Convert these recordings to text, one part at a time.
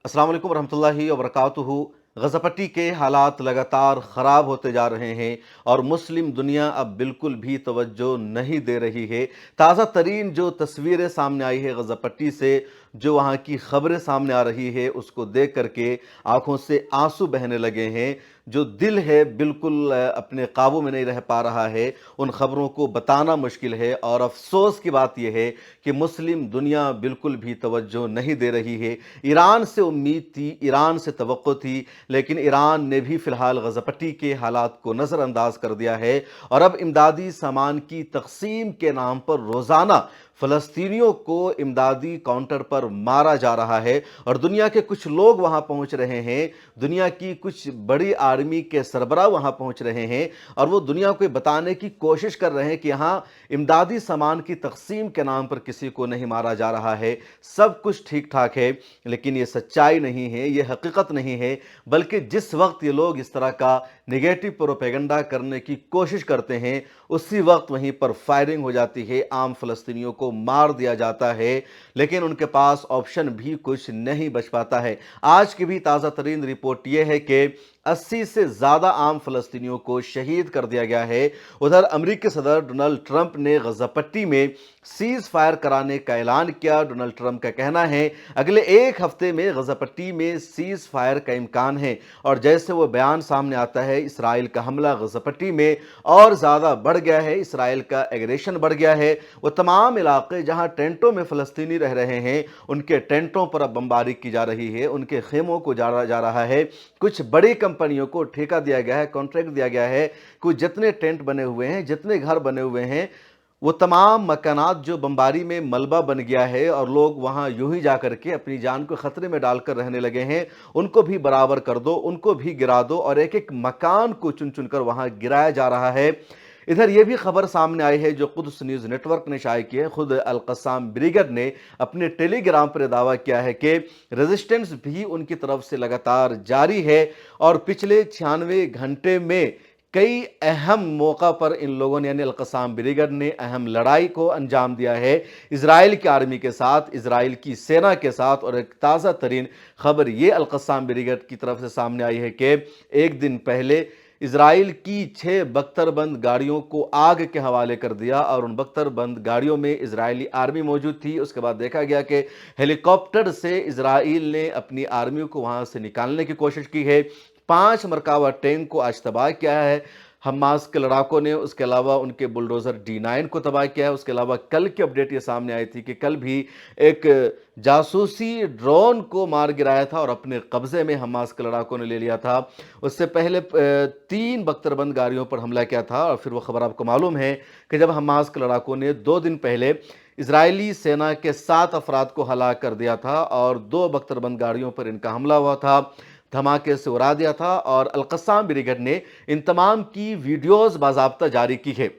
अस्सलाम वालेकुम रहमतुल्लाहि व बरकातुहू। गज़ा पट्टी के हालात लगातार ख़राब होते जा रहे हैं और मुस्लिम दुनिया अब बिल्कुल भी तवज्जो नहीं दे रही है। ताज़ा तरीन जो तस्वीरें सामने आई है गज़ा पट्टी से, जो वहाँ की ख़बरें सामने आ रही है, उसको देख करके आंखों से आंसू बहने लगे हैं। जो दिल है बिल्कुल अपने काबू में नहीं रह पा रहा है। उन ख़बरों को बताना मुश्किल है और अफसोस की बात यह है कि मुस्लिम दुनिया बिल्कुल भी तवज्जो नहीं दे रही है। ईरान से उम्मीद थी, ईरान से तवक्को थी, लेकिन ईरान ने भी फ़िलहाल गज़ा पट्टी के हालात को नज़रअंदाज कर दिया है और अब इमदादी सामान की तक़सीम के नाम पर रोज़ाना फ़लस्तीनियों को इमदादी काउंटर पर मारा जा रहा है और दुनिया के कुछ लोग वहाँ पहुँच रहे हैं, दुनिया की कुछ बड़ी आर्मी के सरबराह वहाँ पहुँच रहे हैं और वो दुनिया को बताने की कोशिश कर रहे हैं कि यहाँ इमदादी सामान की तक़सीम के नाम पर किसी को नहीं मारा जा रहा है, सब कुछ ठीक ठाक है। लेकिन ये सच्चाई नहीं है, ये हकीकत नहीं है, बल्कि जिस वक्त ये लोग इस तरह का नेगेटिव प्रोपेगेंडा करने की कोशिश करते हैं, उसी वक्त वहीं पर फायरिंग हो जाती है, आम फ़लस्तीनियों को मार दिया जाता है, लेकिन उनके पास ऑप्शन भी कुछ नहीं बच पाता है। आज की भी ताज़ा तरीन रिपोर्ट ये है कि 80 से ज़्यादा आम फ़लस्तीनियों को शहीद कर दिया गया है। उधर अमेरिकी सदर डोनाल्ड ट्रंप ने गज़ा पट्टी में सीज़ फायर कराने का ऐलान किया। डोनाल्ड ट्रंप का कहना है अगले एक हफ्ते में गज़ा पट्टी में सीज़ फायर का इम्कान है और जैसे वो बयान सामने आता है, इसराइल का हमला गज़ा पट्टी में और ज़्यादा बढ़ गया है, इसराइल का एग्रेशन बढ़ गया है। वो तमाम इलाके जहाँ टेंटों में फ़लस्तीनी रह रहे हैं, उनके टेंटों पर अब बमबारी की जा रही है, उनके खेमों को जा रहा है। कुछ बड़ी कंपनियों को ठेका दिया गया है, कॉन्ट्रैक्ट दिया गया है। कुछ जितने टेंट बने हुए हैं, जितने घर बने हुए हैं, वो तमाम मकानात जो बमबारी में मलबा बन गया है और लोग वहाँ यूं ही जा करके अपनी जान को ख़तरे में डालकर रहने लगे हैं, उनको भी बराबर कर दो, उनको भी गिरा दो और एक एक मकान को चुन चुन कर वहाँ गिराया जा रहा है। इधर ये भी खबर सामने आई है जो कुद्स न्यूज़ नेटवर्क ने शाये की है। खुद अल-क़स्साम ब्रिगेड ने अपने टेलीग्राम पर दावा किया है कि रेजिस्टेंस भी उनकी तरफ से लगातार जारी है और पिछले 96 घंटे में कई अहम मौका पर इन लोगों ने यानी अल-क़स्साम ब्रिगेड ने अहम लड़ाई को अंजाम दिया है इजराइल की आर्मी के साथ, इजराइल की सेना के साथ। और एक ताज़ा तरीन खबर ये अल-क़स्साम ब्रिगेड की तरफ से सामने आई है कि एक दिन पहले इजराइल की 6 बख्तरबंद गाड़ियों को आग के हवाले कर दिया और उन बख्तरबंद गाड़ियों में इजरायली आर्मी मौजूद थी। उसके बाद देखा गया कि हेलीकॉप्टर से इजराइल ने अपनी आर्मी को वहां से निकालने की कोशिश की है। 5 मरकाबा टैंक को आज तबाह किया है हमास के लड़ाकों ने। उसके अलावा उनके बुलडोज़र D9 को तबाह किया है। उसके अलावा कल की अपडेट ये सामने आई थी कि कल भी एक जासूसी ड्रोन को मार गिराया था और अपने कब्जे में हमास के लड़ाकों ने ले लिया था। उससे पहले 3 बख्तरबंद गाड़ियों पर हमला किया था और फिर वो खबर आपको मालूम है कि जब हमास के लड़ाकों ने 2 दिन पहले इजरायली सेना के 7 अफराद को हलाक कर दिया था और 2 बख्तरबंद गाड़ियों पर इनका हमला हुआ था, धमाके से उड़ा दिया था। और अल-क़स्साम ब्रिगेड ने इन तमाम की वीडियोज़ बाज़ाब्ता जारी की है,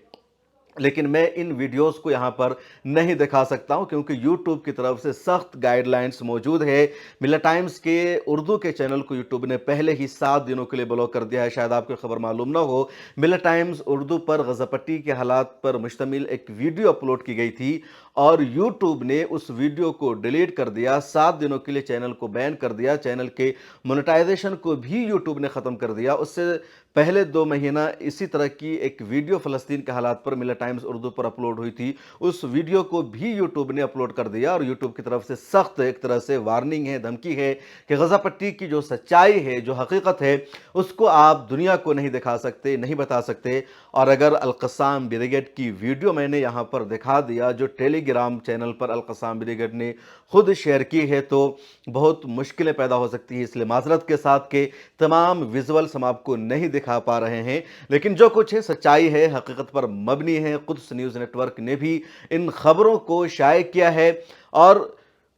लेकिन मैं इन वीडियोस को यहाँ पर नहीं दिखा सकता हूँ क्योंकि यूट्यूब की तरफ से सख्त गाइडलाइंस मौजूद है। मिल्ला टाइम्स के उर्दू के चैनल को यूट्यूब ने पहले ही 7 दिनों के लिए ब्लॉक कर दिया है। शायद आपको खबर मालूम ना हो, मिल्ला टाइम्स उर्दू पर गज़ा पट्टी के हालात पर मुश्तमिल एक वीडियो अपलोड की गई थी और यूट्यूब ने उस वीडियो को डिलीट कर दिया। 7 दिनों के लिए चैनल को बैन कर दिया, चैनल के मोनेटाइजेशन को भी यूट्यूब ने ख़त्म कर दिया। उससे पहले 2 महीना इसी तरह की एक वीडियो फ़लस्तीन के हालात पर मिल्ला टाइम्स उर्दू पर अपलोड हुई थी, उस वीडियो को भी यूट्यूब ने अपलोड कर दिया और यूट्यूब की तरफ से सख्त एक तरह से वार्निंग है, धमकी है कि गज़ा पट्टी की जो सच्चाई है, जो हकीकत है, उसको आप दुनिया को नहीं दिखा सकते, नहीं बता सकते। और अगर अल-क़स्साम ब्रिगेड की वीडियो मैंने यहाँ पर दिखा दिया जो टेलीग्राम चैनल पर अल-क़स्साम ब्रिगेड ने खुद शेयर की है, तो बहुत मुश्किलें पैदा हो सकती है। इसलिए माज़रत के साथ के तमाम विजुअल्स हम आपको नहीं दिखा पा रहे हैं, लेकिन जो कुछ है सच्चाई है, हकीकत पर मबनी है। कुद्स न्यूज़ नेटवर्क ने भी इन खबरों को शाये किया है और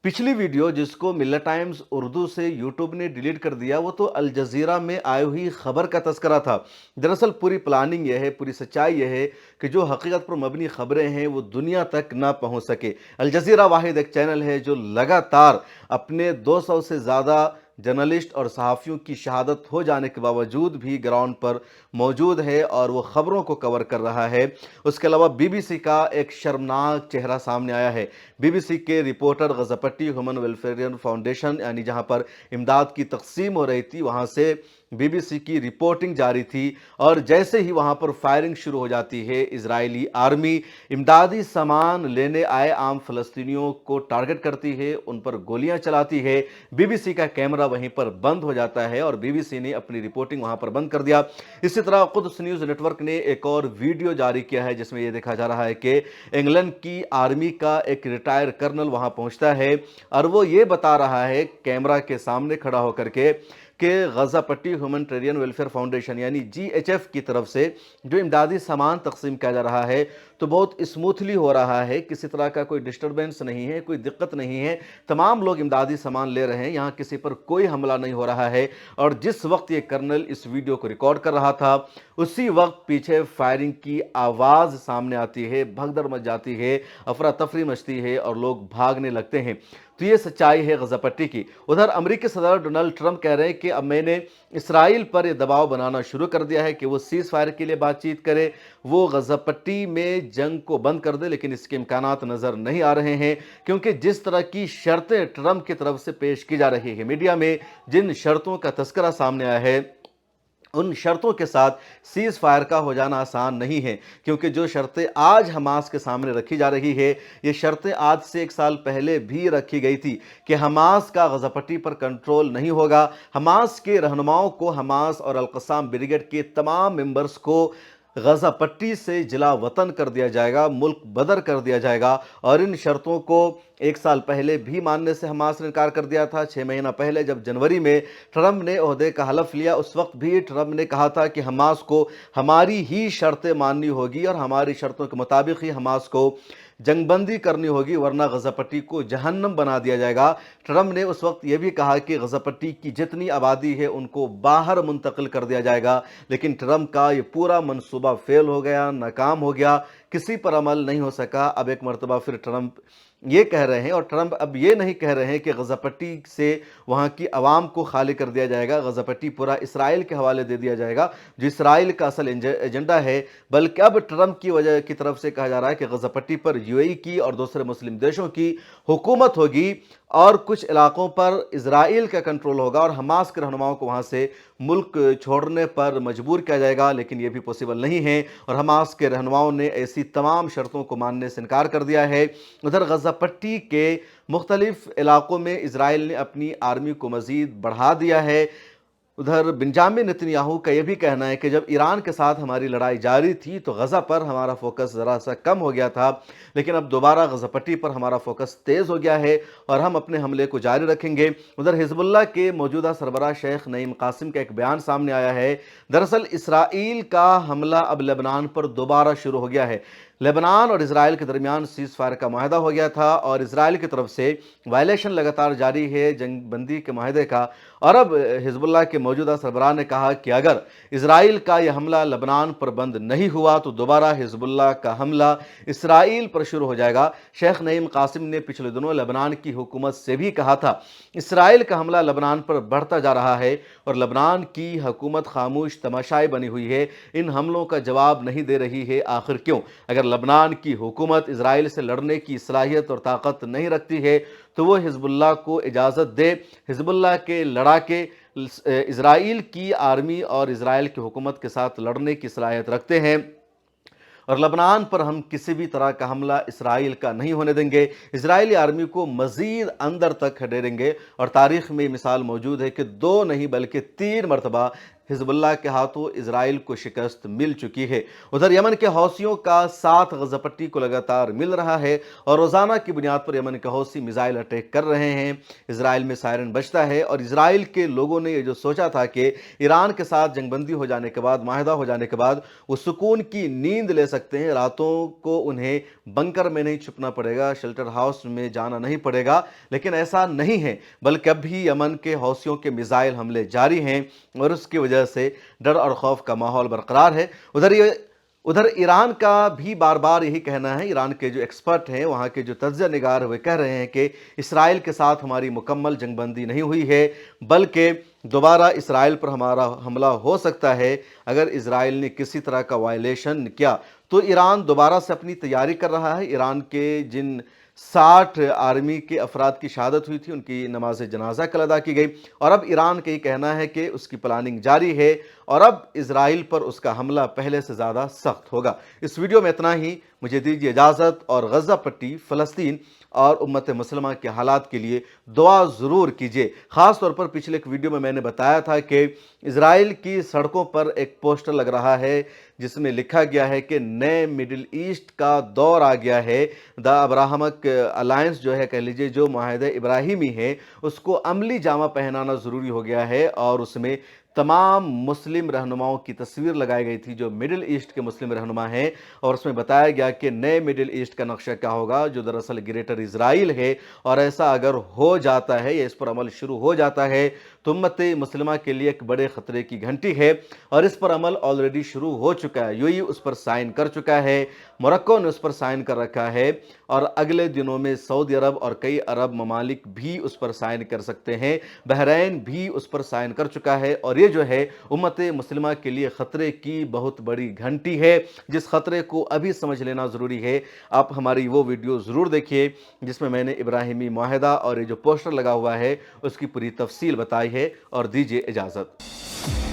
पिछली वीडियो जिसको मिल्ला टाइम्स उर्दू से यूट्यूब ने डिलीट कर दिया, वो तो अल जज़ीरा में आई हुई खबर का तस्करा था। दरअसल पूरी प्लानिंग यह है, पूरी सच्चाई यह है कि जो हकीकत पर मबनी खबरें हैं वो दुनिया तक ना पहुंच सके। अल जज़ीरा वाहिद एक चैनल है जो लगातार अपने 200 से ज़्यादा जर्नलिस्ट और सहाफ़ियों की शहादत हो जाने के बावजूद भी ग्राउंड पर मौजूद है और वो ख़बरों को कवर कर रहा है। उसके अलावा बीबीसी का एक शर्मनाक चेहरा सामने आया है। बीबीसी के रिपोर्टर गज़ापट्टी ह्यूमन वेलफेयर फाउंडेशन यानी जहां पर इमदाद की तकसीम हो रही थी वहां से बीबीसी की रिपोर्टिंग जारी थी और जैसे ही वहां पर फायरिंग शुरू हो जाती है, इजरायली आर्मी इमदादी सामान लेने आए आम फ़लस्तीनियों को टारगेट करती है, उन पर गोलियां चलाती है। बीबीसी का कैमरा वहीं पर बंद हो जाता है और बीबीसी ने अपनी रिपोर्टिंग वहां पर बंद कर दिया। इसी तरह कुद्स न्यूज़ नेटवर्क ने एक और वीडियो जारी किया है जिसमें यह देखा जा रहा है कि इंग्लैंड की आर्मी का एक रिटायर्ड कर्नल वहां पहुंचता है और वो ये बता रहा है कैमरा के सामने खड़ा होकर के कि गज़ापट्टी ह्यूमैनिटेरियन वेलफेयर फाउंडेशन यानी जीएचएफ की तरफ से जो इमदादी सामान तकसीम किया जा रहा है तो बहुत स्मूथली हो रहा है, किसी तरह का कोई डिस्टर्बेंस नहीं है, कोई दिक्कत नहीं है, तमाम लोग इमदादी सामान ले रहे हैं, यहाँ किसी पर कोई हमला नहीं हो रहा है। और जिस वक्त ये कर्नल इस वीडियो को रिकॉर्ड कर रहा था उसी वक्त पीछे फायरिंग की आवाज़ सामने आती है, भगदड़ मच जाती है, अफरा तफरी मचती है और लोग भागने लगते हैं। तो ये सच्चाई है गज़ापट्टी की। उधर अमेरिकी सदर डोनाल्ड ट्रंप कह रहे हैं कि अब मैंने इसराइल पर यह दबाव बनाना शुरू कर दिया है कि वो सीज़ फायर के लिए बातचीत करे, वो गज़ापट्टी में जंग को बंद कर दे, लेकिन इसके इम्कानात नज़र नहीं आ रहे हैं क्योंकि जिस तरह की शर्तें ट्रंप की तरफ से पेश की जा रही है, मीडिया में जिन शर्तों का तस्करा सामने आया है उन शर्तों के साथ सीज़ फायर का हो जाना आसान नहीं है क्योंकि जो शर्तें आज हमास के सामने रखी जा रही है ये शर्तें आज से 1 साल पहले भी रखी गई थी कि हमास का गज़ापट्टी पर कंट्रोल नहीं होगा, हमास के रहनुमाओं को, हमास और अल-क़स्साम ब्रिगेड के तमाम मेंबर्स को गज़ापट्टी से जिला वतन कर दिया जाएगा, मुल्क बदर कर दिया जाएगा। और इन शर्तों को 1 साल पहले भी मानने से हमास ने इनकार कर दिया था। 6 महीना पहले जब जनवरी में ट्रंप ने ओहदे का हलफ लिया उस वक्त भी ट्रंप ने कहा था कि हमास को हमारी ही शर्तें माननी होगी और हमारी शर्तों के मुताबिक ही हमास को जंगबंदी करनी होगी वरना गज़ापट्टी को जहन्नम बना दिया जाएगा। ट्रंप ने उस वक्त यह भी कहा कि गज़ापट्टी की जितनी आबादी है उनको बाहर मुंतकिल कर दिया जाएगा, लेकिन ट्रंप का ये पूरा मंसूबा फेल हो गया, नाकाम हो गया, किसी पर अमल नहीं हो सका। अब एक मरतबा फिर ट्रंप ये कह रहे हैं और ट्रंप अब ये नहीं कह रहे हैं कि गज़ापट्टी से वहाँ की आवाम को खाली कर दिया जाएगा, गज़ापट्टी पूरा इसराइल के हवाले दे दिया जाएगा जो इसराइल का असल एजेंडा है, बल्कि अब ट्रंप की वजह की तरफ से कहा जा रहा है कि गज़ापट्टी पर यूएई की और दूसरे मुस्लिम देशों की हुकूमत होगी और कुछ इलाकों पर इजराइल का कंट्रोल होगा और हमास के रहनुमाओं को वहाँ से मुल्क छोड़ने पर मजबूर किया जाएगा, लेकिन ये भी पॉसिबल नहीं है और हमास के रहनुमाओं ने ऐसी तमाम शर्तों को मानने से इनकार कर दिया है। उधर गज़ापट्टी के मुख्तलिफ इलाकों में इजराइल ने अपनी आर्मी को मज़ीद बढ़ा दिया है। उधर बेंजामिन नेतन्याहू का यह भी कहना है कि जब ईरान के साथ हमारी लड़ाई जारी थी तो गज़ा पर हमारा फोकस ज़रा सा कम हो गया था, लेकिन अब दोबारा गज़ापट्टी पर हमारा फोकस तेज़ हो गया है और हम अपने हमले को जारी रखेंगे। उधर हिजबुल्लाह के मौजूदा सरबराह शेख नईम कासिम का एक बयान सामने आया है। दरअसल इसराइल का हमला अब लेबनान पर दोबारा शुरू हो गया है। लेबनान और इसराइल के दरमियान सीज़ फायर का माहिदा हो गया था और इसराइल की तरफ से वायलेशन लगातार जारी है जंग बंदी के माहिदे का। और अब हिजबुल्लाह के मौजूदा सरबराह ने कहा कि अगर इसराइल का यह हमला लेबनान पर बंद नहीं हुआ तो दोबारा हिजबुल्लाह का हमला इसराइल पर शुरू हो जाएगा। शेख नईम कासिम ने पिछले दिनों लेबनान की हुकूमत से भी कहा था इसराइल का हमला लेबनान पर बढ़ता जा रहा है और लेबनान की हुकूमत खामोश तमाशाई बनी हुई है, इन हमलों का जवाब नहीं दे रही है, आखिर क्यों? अगर लेबनान की हुकूमत इजराइल से लड़ने की सलाहियत और ताकत नहीं रखती है तो वो हिजबुल्लाह को इजाज़त दे, हिजबुल्लाह के लड़ाके इजराइल की आर्मी और इजराइल की हुकूमत के साथ लड़ने की सलाहियत रखते हैं और लेबनान पर हम किसी भी तरह का हमला इसराइल का नहीं होने देंगे, इजरायली आर्मी को मज़ीद अंदर तक खदेड़ेंगे। और तारीख़ में मिसाल मौजूद है कि 2 नहीं बल्कि 3 मरतबा हिजबुल्लाह के हाथों इजराइल को शिकस्त मिल चुकी है। उधर यमन के हौसियों का साथ गज़ापट्टी को लगातार मिल रहा है और रोज़ाना की बुनियाद पर यमन के हौसी मिसाइल अटैक कर रहे हैं। इजराइल में सायरन बजता है और इजराइल के लोगों ने ये जो सोचा था कि ईरान के साथ जंगबंदी हो जाने के बाद, माहिदा हो जाने के बाद वो सुकून की नींद ले सकते हैं, रातों को उन्हें बंकर में नहीं छुपना पड़ेगा, शेल्टर हाउस में जाना नहीं पड़ेगा, लेकिन ऐसा नहीं है, बल्कि अब भी यमन के हौसियों के मिसाइल हमले जारी हैं और उसकी वजह से डर और खौफ का माहौल बरकरार है। उधर ये उधर ईरान का भी बार बार यही कहना है, ईरान के जो एक्सपर्ट हैं, वहाँ के जो तज्ज़िया निगार वे कह रहे हैं कि इसराइल के साथ हमारी मुकम्मल जंगबंदी नहीं हुई है, बल्कि दोबारा इसराइल पर हमारा हमला हो सकता है। अगर इसराइल ने किसी तरह का वायलेशन किया तो ईरान दोबारा से अपनी तैयारी कर रहा है। ईरान के जिन 60 आर्मी के अफराद की शहादत हुई थी, उनकी नमाज जनाजा कल अदा की गई, और अब ईरान का ये कहना है कि उसकी प्लानिंग जारी है और अब इजराइल पर उसका हमला पहले से ज़्यादा सख्त होगा। इस वीडियो में इतना ही, मुझे दीजिए इजाज़त, और गज़ा पट्टी, फ़लस्तीन और उम्मत मुसलमान के हालात के लिए दुआ ज़रूर कीजिए। ख़ास तौर पर पिछले एक वीडियो में मैंने बताया था कि इजराइल की सड़कों पर एक पोस्टर लग रहा है जिसमें लिखा गया है कि नए मिडिल ईस्ट का दौर आ गया है। द अब्राहमिक अलायंस जो है, कह लीजिए जो माहिदा इब्राहिमी है, उसको अमली जामा पहनाना ज़रूरी हो गया है, और उसमें तमाम मुस्लिम रहनुमाओं की तस्वीर लगाई गई थी जो मिडिल ईस्ट के मुस्लिम रहनुमा हैं, और उसमें बताया गया कि नए मिडिल ईस्ट का नक्शा क्या होगा, जो दरअसल ग्रेटर इजराइल है। और ऐसा अगर हो जाता है या इस पर अमल शुरू हो जाता है तो उम्मत मुस्लिमा के लिए एक बड़े ख़तरे की घंटी है, और इस पर अमल ऑलरेडी शुरू हो चुका है। यूएई उस पर साइन कर चुका है, मोरक्को ने उस पर साइन कर रखा है, और अगले दिनों में सऊदी अरब और कई अरब ममालिक भी उस पर साइन कर सकते हैं। बहरैन भी उस पर साइन कर चुका है, और ये जो है उम्मत मुस्लिमा के लिए ख़तरे की बहुत बड़ी घंटी है, जिस ख़तरे को अभी समझ लेना ज़रूरी है। आप हमारी वो वीडियो ज़रूर देखिए जिसमें मैंने इब्राहिमी माहिदा और ये जो पोस्टर लगा हुआ है उसकी पूरी तफसील बताई है, और दीजिए इजाज़त।